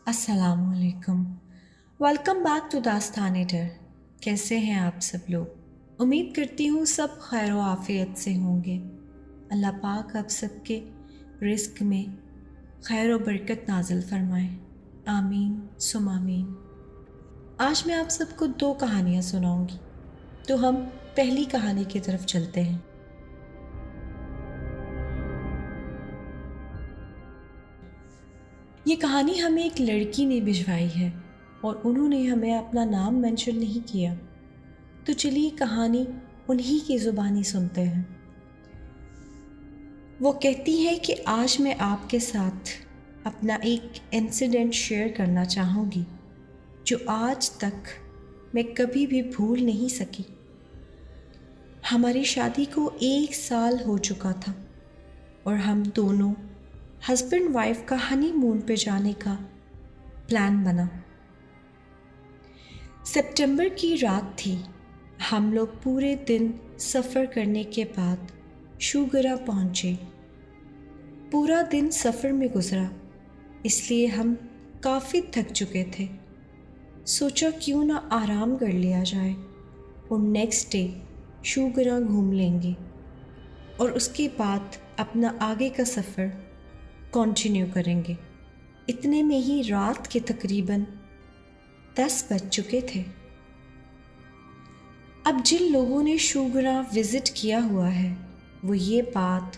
अस्सलाम वालेकुम। Welcome back to दास्तान एडर। कैसे हैं आप सब लोग? उम्मीद करती हूँ सब खैर व आफियत से होंगे। अल्लाह पाक आप सबके रिस्क में खैर व बरकत नाजिल फरमाए। आमीन सुम आमीन। आज मैं आप सबको दो कहानियाँ सुनाऊंगी, तो हम पहली कहानी की तरफ चलते हैं। ये कहानी हमें एक लड़की ने भिजवाई है और उन्होंने हमें अपना नाम मेंशन नहीं किया, तो चलिए कहानी उन्हीं की ज़ुबानी सुनते हैं। वो कहती है कि आज मैं आपके साथ अपना एक इंसिडेंट शेयर करना चाहूँगी जो आज तक मैं कभी भी भूल नहीं सकी। हमारी शादी को 1 साल हो चुका था और हम दोनों हस्बैंड वाइफ का हनीमून पे जाने का प्लान बना। सितंबर की रात थी। हम लोग पूरे दिन सफ़र करने के बाद शुगरा पहुँचे। पूरा दिन सफ़र में गुजरा, इसलिए हम काफ़ी थक चुके थे। सोचा क्यों ना आराम कर लिया जाए और नेक्स्ट डे शुगरा घूम लेंगे और उसके बाद अपना आगे का सफ़र कंटिन्यू करेंगे। इतने में ही रात के तकरीबन 10 बज चुके थे। अब जिन लोगों ने शुगरा विज़िट किया हुआ है वो ये बात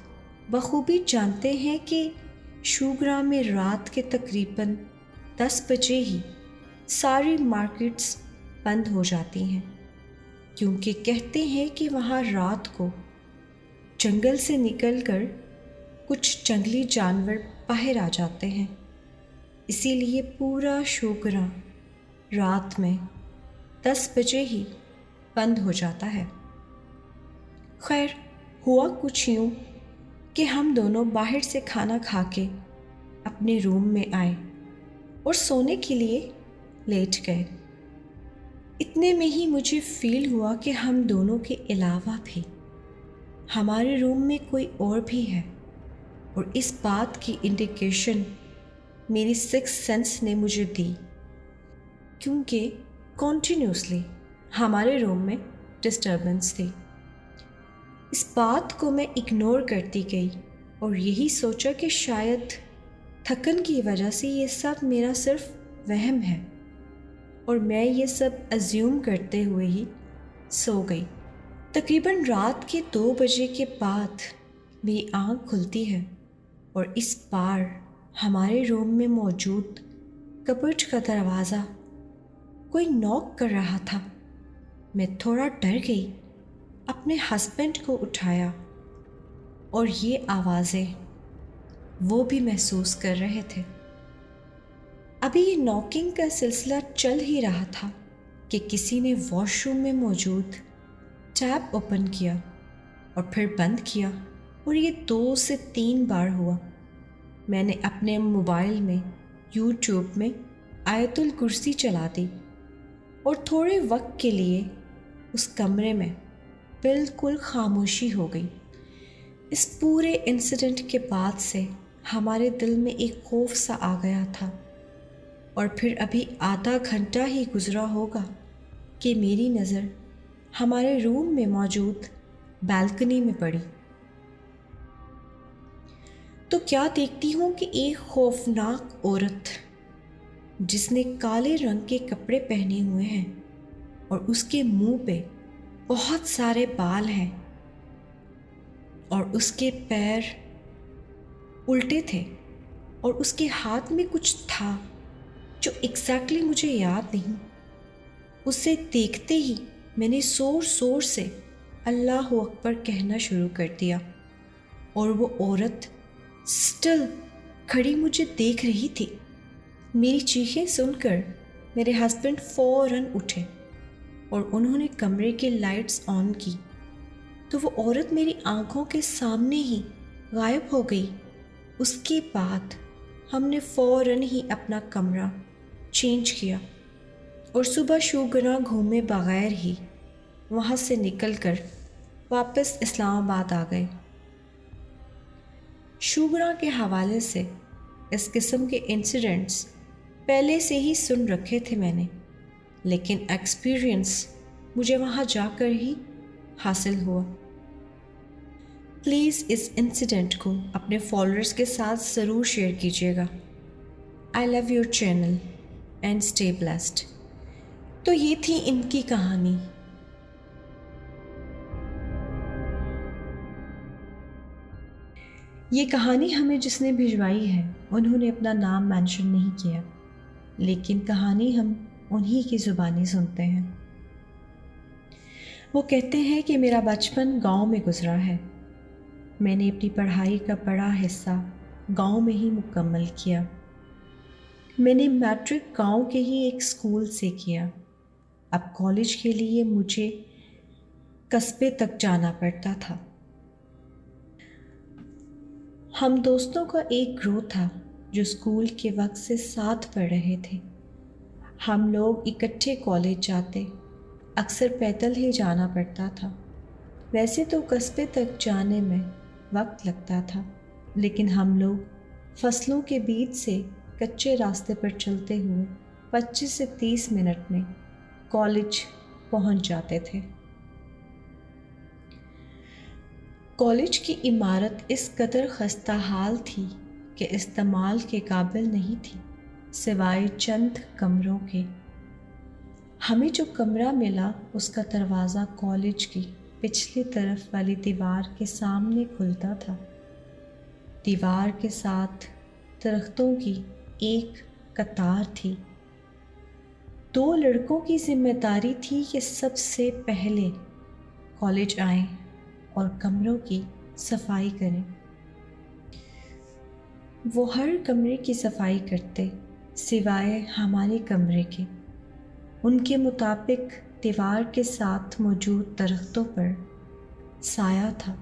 बखूबी जानते हैं कि शुगरा में रात के तकरीबन 10 बजे ही सारी मार्केट्स बंद हो जाती हैं, क्योंकि कहते हैं कि वहाँ रात को जंगल से निकलकर कुछ जंगली जानवर बाहर आ जाते हैं। इसीलिए पूरा शुगरा रात में 10 बजे ही बंद हो जाता है। खैर हुआ कुछ यूँ कि हम दोनों बाहर से खाना खा के अपने रूम में आए और सोने के लिए लेट गए। इतने में ही मुझे फील हुआ कि हम दोनों के अलावा भी हमारे रूम में कोई और भी है, और इस बात की इंडिकेशन मेरी सिक्स सेंस ने मुझे दी, क्योंकि कॉन्टीन्यूसली हमारे रूम में डिस्टर्बेंस थी। इस बात को मैं इग्नोर करती गई और यही सोचा कि शायद थकन की वजह से ये सब मेरा सिर्फ वहम है, और मैं ये सब अज्यूम करते हुए ही सो गई। तकरीबन रात के 2 बजे के बाद मेरी आँख खुलती है और इस बार हमारे रूम में मौजूद कबर्ड का दरवाज़ा कोई नॉक कर रहा था। मैं थोड़ा डर गई, अपने हस्बैंड को उठाया और ये आवाज़ें वो भी महसूस कर रहे थे। अभी ये नॉकिंग का सिलसिला चल ही रहा था कि किसी ने वॉशरूम में मौजूद टैप ओपन किया और फिर बंद किया, और ये 2 से 3 बार हुआ। मैंने अपने मोबाइल में यूट्यूब में आयतुल कुर्सी चला दी और थोड़े वक्त के लिए उस कमरे में बिल्कुल खामोशी हो गई। इस पूरे इंसिडेंट के बाद से हमारे दिल में एक खौफ सा आ गया था, और फिर अभी आधा घंटा ही गुजरा होगा कि मेरी नज़र हमारे रूम में मौजूद बालकनी में पड़ी। तो क्या देखती हूँ कि एक खौफनाक औरत जिसने काले रंग के कपड़े पहने हुए हैं और उसके मुंह पे बहुत सारे बाल हैं और उसके पैर उल्टे थे और उसके हाथ में कुछ था जो एग्जैक्टली मुझे याद नहीं। उसे देखते ही मैंने ज़ोर ज़ोर से अल्लाह अकबर कहना शुरू कर दिया, और वो औरत स्टिल खड़ी मुझे देख रही थी। मेरी चीखें सुनकर मेरे हस्बैंड फ़ौरन उठे और उन्होंने कमरे की लाइट्स ऑन की, तो वो औरत मेरी आंखों के सामने ही गायब हो गई। उसके बाद हमने फ़ौरन ही अपना कमरा चेंज किया और सुबह शुगरा घूमे बगैर ही वहाँ से निकलकर वापस इस्लामाबाद आ गए। शुगरा के हवाले से इस किस्म के इंसिडेंट्स पहले से ही सुन रखे थे मैंने, लेकिन एक्सपीरियंस मुझे वहाँ जाकर ही हासिल हुआ। प्लीज़ इस इंसिडेंट को अपने फॉलोअर्स के साथ ज़रूर शेयर कीजिएगा। I love your channel and stay blessed. तो ये थी इनकी कहानी। ये कहानी हमें जिसने भिजवाई है उन्होंने अपना नाम मेंशन नहीं किया, लेकिन कहानी हम उन्हीं की ज़ुबानी सुनते हैं। वो कहते हैं कि मेरा बचपन गांव में गुजरा है। मैंने अपनी पढ़ाई का बड़ा हिस्सा गांव में ही मुकम्मल किया। मैंने मैट्रिक गांव के ही एक स्कूल से किया। अब कॉलेज के लिए मुझे कस्बे तक जाना पड़ता था। हम दोस्तों का एक ग्रुप था जो स्कूल के वक्त से साथ पढ़ रहे थे। हम लोग इकट्ठे कॉलेज जाते, अक्सर पैदल ही जाना पड़ता था। वैसे तो कस्बे तक जाने में वक्त लगता था, लेकिन हम लोग फसलों के बीच से कच्चे रास्ते पर चलते हुए 25 से 30 मिनट में कॉलेज पहुंच जाते थे। कॉलेज की इमारत इस कदर खस्ता हाल थी कि इस्तेमाल के काबिल नहीं थी, सिवाय चंद कमरों के। हमें जो कमरा मिला उसका दरवाज़ा कॉलेज की पिछली तरफ वाली दीवार के सामने खुलता था। दीवार के साथ दरख्तों की एक कतार थी। 2 लड़कों की जिम्मेदारी थी कि सबसे पहले कॉलेज आएं और कमरों की सफाई करें। वो हर कमरे की सफाई करते सिवाय हमारे कमरे के। उनके मुताबिक दीवार के साथ मौजूद दरख्तों पर साया था।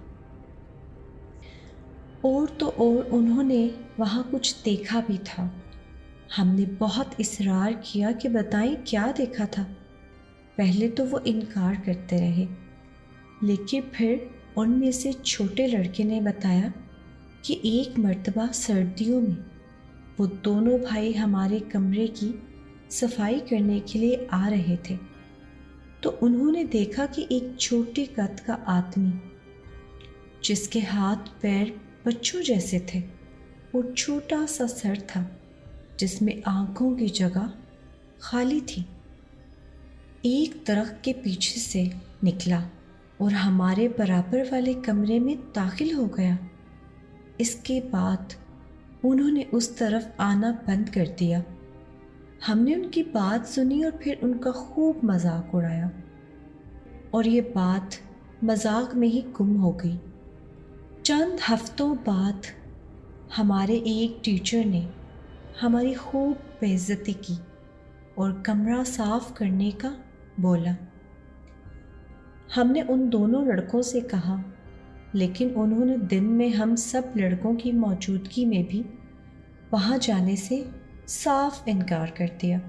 और तो और उन्होंने वहाँ कुछ देखा भी था। हमने बहुत इसरार किया कि बताएं क्या देखा था। पहले तो वो इनकार करते रहे, लेकिन फिर उनमें से छोटे लड़के ने बताया कि एक मर्तबा सर्दियों में वो दोनों भाई हमारे कमरे की सफाई करने के लिए आ रहे थे, तो उन्होंने देखा कि एक छोटे कद का आदमी जिसके हाथ पैर बच्चों जैसे थे और छोटा सा सर था जिसमें आंखों की जगह खाली थी, एक दरख्त के पीछे से निकला और हमारे बराबर वाले कमरे में दाखिल हो गया। इसके बाद उन्होंने उस तरफ आना बंद कर दिया। हमने उनकी बात सुनी और फिर उनका खूब मजाक उड़ाया, और ये बात मजाक में ही गुम हो गई। चंद हफ्तों बाद हमारे एक टीचर ने हमारी खूब बेइज्जती की और कमरा साफ करने का बोला। हमने उन दोनों लड़कों से कहा, लेकिन उन्होंने दिन में हम सब लड़कों की मौजूदगी में भी वहाँ जाने से साफ इनकार कर दिया।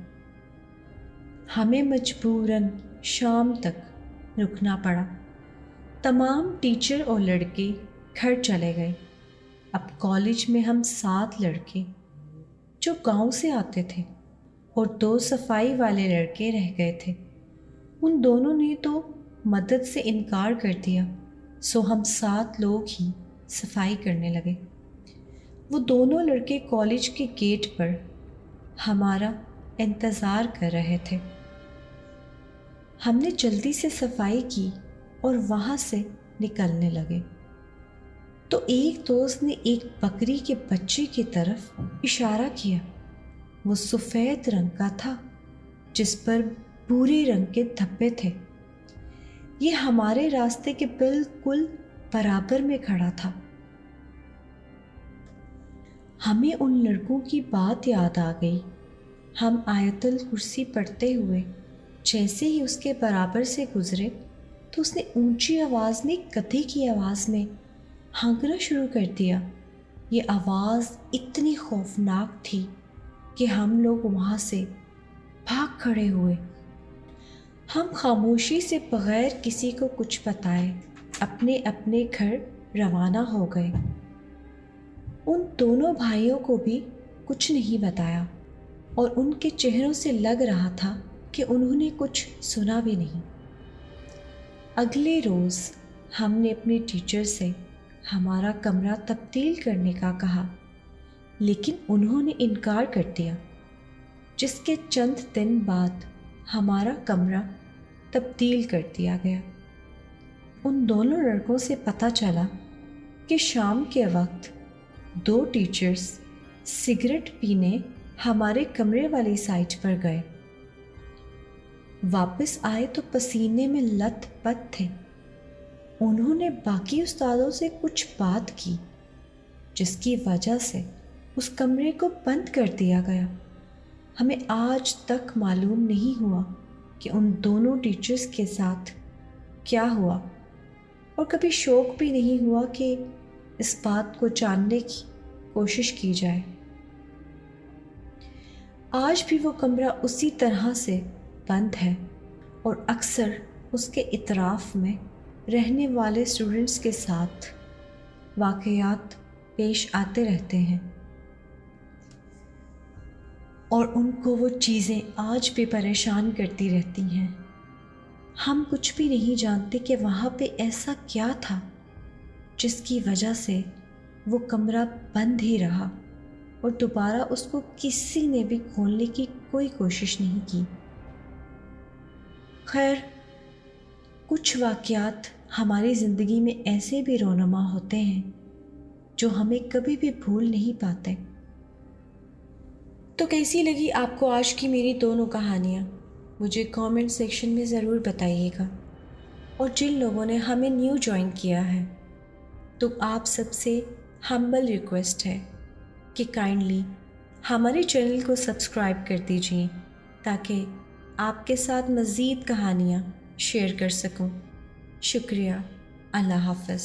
हमें मजबूरन शाम तक रुकना पड़ा। तमाम टीचर और लड़के घर चले गए। अब कॉलेज में हम 7 लड़के जो गांव से आते थे और 2 सफाई वाले लड़के रह गए थे। उन दोनों ने तो मदद से इनकार कर दिया, सो हम 7 लोग ही सफाई करने लगे। वो दोनों लड़के कॉलेज के गेट पर हमारा इंतज़ार कर रहे थे। हमने जल्दी से सफाई की और वहाँ से निकलने लगे, तो एक दोस्त ने एक बकरी के बच्चे की तरफ इशारा किया। वो सफ़ेद रंग का था जिस पर भूरे रंग के धब्बे थे। ये हमारे रास्ते के बिल्कुल बराबर में खड़ा था। हमें उन लड़कों की बात याद आ गई। हम आयतुल कुर्सी पढ़ते हुए जैसे ही उसके बराबर से गुजरे तो उसने ऊंची आवाज़ में गधे की आवाज़ में हाँकना शुरू कर दिया। ये आवाज़ इतनी खौफनाक थी कि हम लोग वहाँ से भाग खड़े हुए। हम खामोशी से बगैर किसी को कुछ बताए अपने अपने घर रवाना हो गए। उन दोनों भाइयों को भी कुछ नहीं बताया। اور ان کے چہروں سے لگ رہا تھا کہ انہوں نے کچھ سنا بھی نہیں۔ اگلے روز ہم نے اپنے ٹیچر سے ہمارا کمرہ تبدیل کرنے کا کہا، لیکن انہوں نے انکار کر دیا، جس کے چند دن بعد ہمارا کمرہ تبدیل کر دیا گیا۔ ان دونوں لڑکوں سے پتہ چلا کہ شام کے وقت 2 ٹیچرز سگریٹ پینے ہمارے کمرے والی سائٹ پر گئے۔ واپس آئے تو پسینے میں لت پت تھے۔ انہوں نے باقی استادوں سے کچھ بات کی، جس کی وجہ سے اس کمرے کو بند کر دیا گیا۔ ہمیں آج تک معلوم نہیں ہوا کہ ان دونوں ٹیچرز کے ساتھ کیا ہوا، اور کبھی شوق بھی نہیں ہوا کہ اس بات کو جاننے کی کوشش کی جائے۔ آج بھی وہ کمرہ اسی طرح سے بند ہے، اور اکثر اس کے اطراف میں رہنے والے اسٹوڈنٹس کے ساتھ واقعات پیش آتے رہتے ہیں، اور ان کو وہ چیزیں آج بھی پریشان کرتی رہتی ہیں۔ ہم کچھ بھی نہیں جانتے کہ وہاں پہ ایسا کیا تھا جس کی وجہ سے وہ کمرہ بند ہی رہا، اور دوبارہ اس کو کسی نے بھی کھولنے کی کوئی کوشش نہیں کی۔ خیر، کچھ واقعات ہماری زندگی میں ایسے بھی رونما ہوتے ہیں جو ہمیں کبھی بھی بھول نہیں پاتے۔ تو کیسی لگی آپ کو آج کی میری دونوں کہانیاں؟ مجھے کامنٹ سیکشن میں ضرور بتائیے گا۔ اور جن لوگوں نے ہمیں نیو جوائن کیا ہے، تو آپ سب سے ہمبل ریکویسٹ ہے کہ کائنڈلی ہمارے چینل کو سبسکرائب کر دیجیے، تاکہ آپ کے ساتھ مزید کہانیاں شیئر کر سکوں۔ شکریہ۔ اللہ حافظ۔